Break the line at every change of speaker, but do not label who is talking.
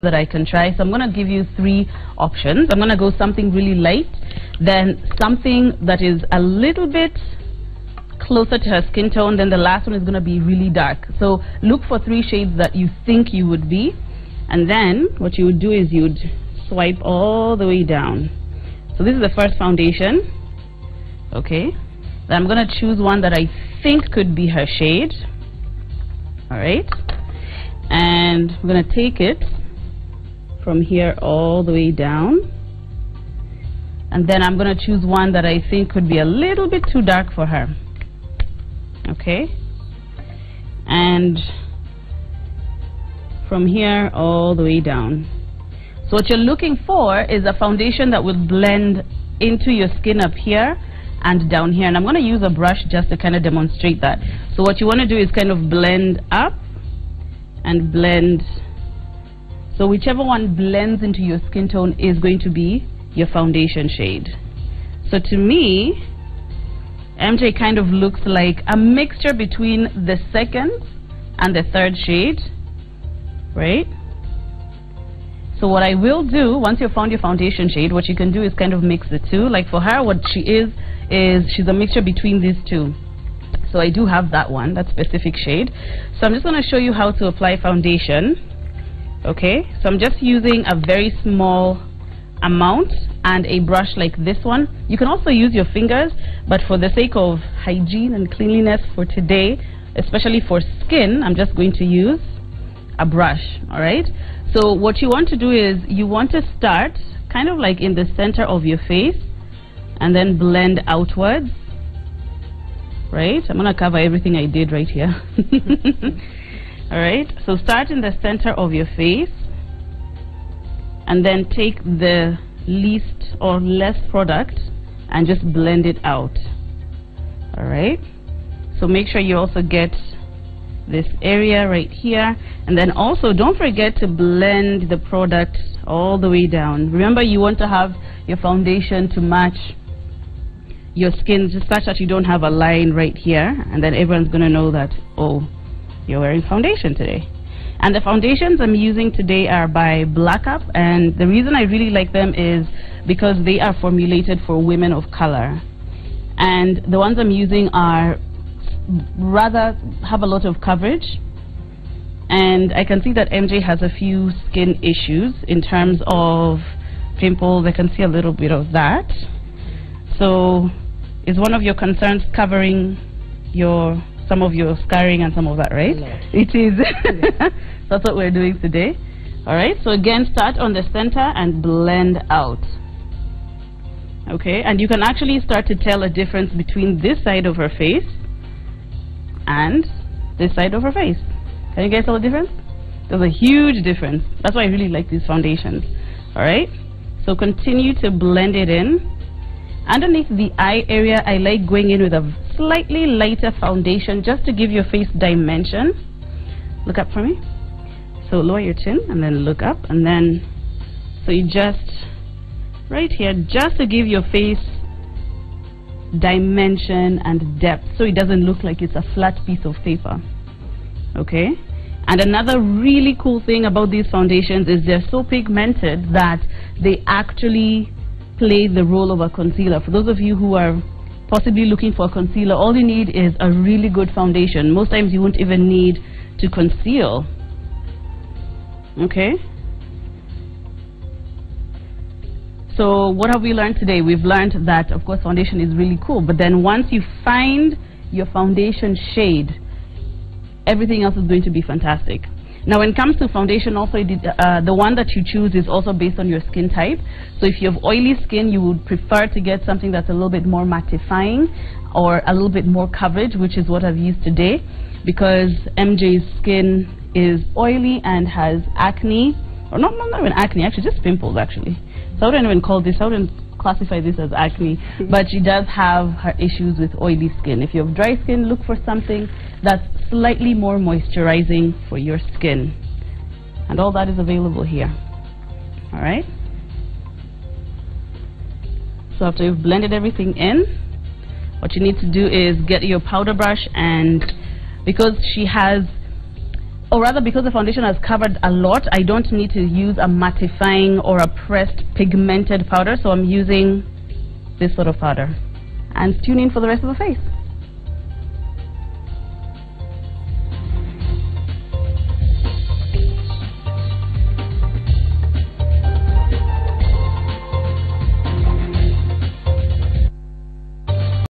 that I can try. So I'm going to give you 3 options. I'm going to go something really light, then something that is a little bit closer to her skin tone, then the last one is going to be really dark. So look for 3 shades that you think you would be, and then what you would do is you would swipe all the way down. So this is the first foundation. Okay, then I'm going to choose one that I think could be her shade. Alright, and we're going to take it from here all the way down, and then I'm going to choose one that I think could be a little bit too dark for her. Okay, and from here all the way down. So what you're looking for is a foundation that will blend into your skin up here and down here, and I'm going to use a brush just to kind of demonstrate that. So what you want to do is kind of blend up and blend. So whichever one blends into your skin tone is going to be your foundation shade. So to me, MJ kind of looks like a mixture between the second and the third shade, right? So what I will do, once you've found your foundation shade, what you can do is kind of mix the two. Like for her, what she is she's a mixture between these two. So I do have that one, that specific shade. So I'm just going to show you how to apply foundation. Okay, so I'm just using a very small amount and a brush like this one. You can also use your fingers, but for the sake of hygiene and cleanliness for today, especially for skin, I'm just going to use a brush. Alright, so what you want to do is you want to start kind of like in the center of your face and then blend outwards. Right, I'm going to cover everything I did right here. Alright, so start in the center of your face and then take the least or less product and just blend it out. Alright, so make sure you also get this area right here, and then also don't forget to blend the product all the way down. Remember, you want to have your foundation to match your skin, just such that you don't have a line right here, and then everyone's going to know that, oh, you're wearing foundation today. And the foundations I'm using today are by Black Up, and the reason I really like them is because they are formulated for women of color, and the ones I'm using are rather have a lot of coverage, and I can see that MJ has a few skin issues in terms of pimples. I can see a little bit of that. So is one of your concerns covering some of your scarring and some of that, right? It is. That's what we're doing today. Alright, so again, start on the center and blend out. Okay, and you can actually start to tell a difference between this side of her face and this side of her face. Can you guys tell the difference? There's a huge difference. That's why I really like these foundations. Alright, so continue to blend it in. Underneath the eye area, I like going in with a slightly lighter foundation just to give your face dimension. Look up for me. So lower your chin and then look up, and then so you just right here, just to give your face dimension and depth, so it doesn't look like it's a flat piece of paper. Okay, and another really cool thing about these foundations is they're so pigmented that they actually play the role of a concealer. For those of you who are possibly looking for a concealer, all you need is a really good foundation. Most times you won't even need to conceal. Okay, so what have we learned today? We've learned that, of course, foundation is really cool, but then once you find your foundation shade, everything else is going to be fantastic. Now when it comes to foundation, also the one that you choose is also based on your skin type. So if you have oily skin, you would prefer to get something that's a little bit more mattifying or a little bit more coverage, which is what I've used today, because MJ's skin is oily and has acne, or not even acne, actually just pimples actually. So I wouldn't even call this, I wouldn't classify this as acne, but she does have her issues with oily skin. If you have dry skin, look for something that's slightly more moisturizing for your skin, and all that is available here. Alright, so after you've blended everything in, what you need to do is get your powder brush, and because she has or rather because the foundation has covered a lot, I don't need to use a mattifying or a pressed pigmented powder, so I'm using this sort of powder. And tune in for the rest of the face.